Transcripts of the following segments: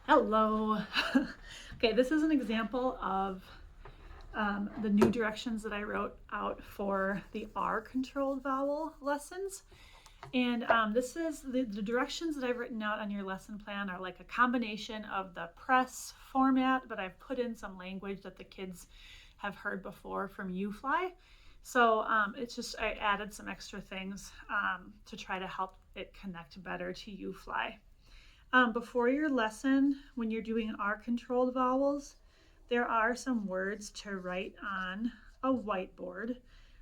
Hello. Okay, this is an example of the new directions that I wrote out for the R-controlled vowel lessons. And this is the directions that I've written out on your lesson plan are like a combination of the press format, but I've put in some language that the kids have heard before from UFly. So it's just, I added some extra things to try to help it connect better to UFly. Before your lesson, when you're doing R-controlled vowels, there are some words to write on a whiteboard.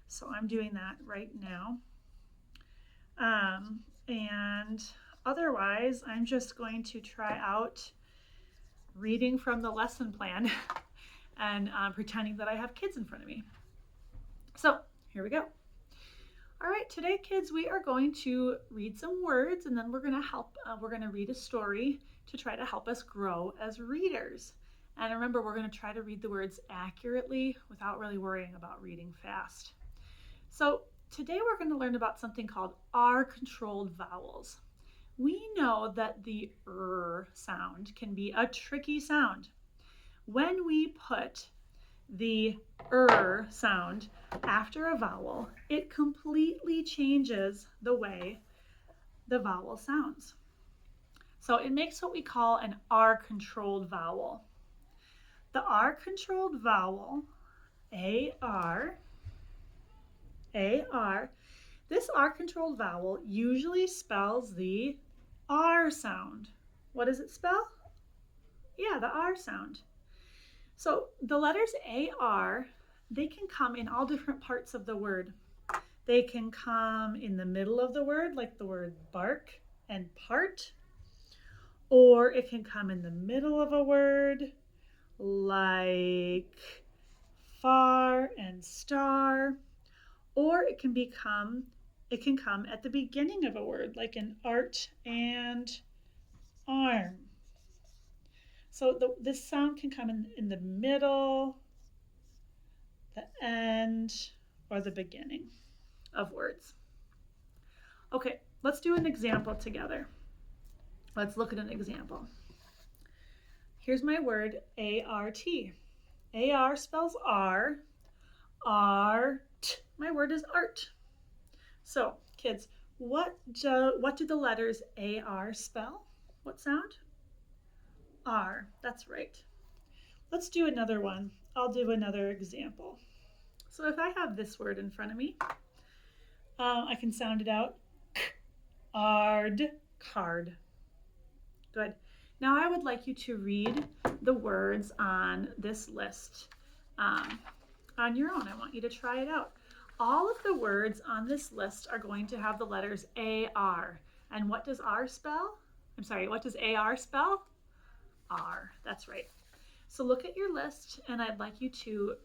So I'm doing that right now. And otherwise, I'm just going to try out reading from the lesson plan and pretending that I have kids in front of me. So here we go. All right, today, kids, we are going to read some words, and then we're going to read a story to try to help us grow as readers. And remember, we're going to try to read the words accurately without really worrying about reading fast. So today we're going to learn about something called R-controlled vowels. We know that the R sound can be a tricky sound. When we put the sound after a vowel, it completely changes the way the vowel sounds. So it makes what we call an R-controlled vowel. The R-controlled vowel, A-R, this R-controlled vowel usually spells the R sound. What does it spell? Yeah, the R sound. So the letters AR, they can come in all different parts of the word. They can come in the middle of the word, like the word bark and part, or it can come in the middle of a word, like far and star, or it can come at the beginning of a word, like an art and arm. So this sound can come in the middle, the end, or the beginning of words. Okay, let's do an example together. Let's look at an example. Here's my word, A-R-T. A-R spells R. Art. My word is art. So, kids, what do the letters A-R spell? What sound? R. That's right. Let's do another one. I'll do another example. So if I have this word in front of me, I can sound it out. Ard, card. Good. Now I would like you to read the words on this list on your own. I want you to try it out. All of the words on this list are going to have the letters A-R. And what does R spell? What does A-R spell? R. That's right. So look at your list, and I'd like you to,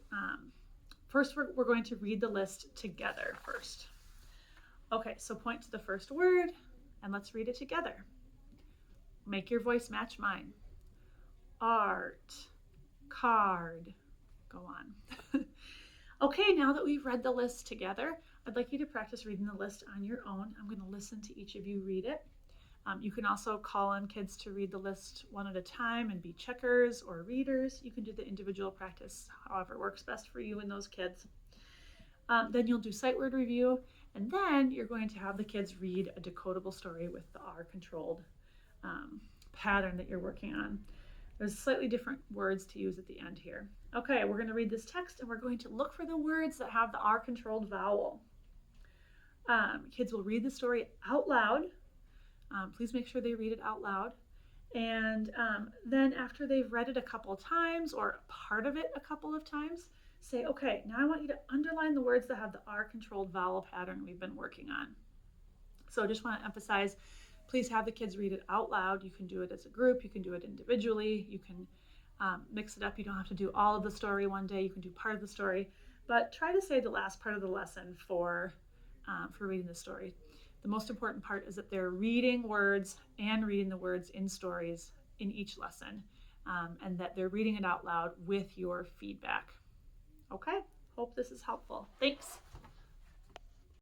first we're going to read the list together first. Okay, so point to the first word, and let's read it together. Make your voice match mine. Art, card, go on. Okay, now that we've read the list together, I'd like you to practice reading the list on your own. I'm going to listen to each of you read it. You can also call on kids to read the list one at a time and be checkers or readers. You can do the individual practice however works best for you and those kids. Then you'll do sight word review, and then you're going to have the kids read a decodable story with the R-controlled pattern that you're working on. There's slightly different words to use at the end here. Okay, we're going to read this text, and we're going to look for the words that have the R-controlled vowel. Kids will read the story out loud. Please make sure they read it out loud. And then after they've read it a couple of times or part of it a couple of times, say, okay, now I want you to underline the words that have the R-controlled vowel pattern we've been working on. So I just want to emphasize, please have the kids read it out loud. You can do it as a group. You can do it individually. You can mix it up. You don't have to do all of the story one day. You can do part of the story. But try to say the last part of the lesson for reading the story. The most important part is that they're reading words and reading the words in stories in each lesson, and that they're reading it out loud with your feedback. Okay, hope this is helpful. Thanks.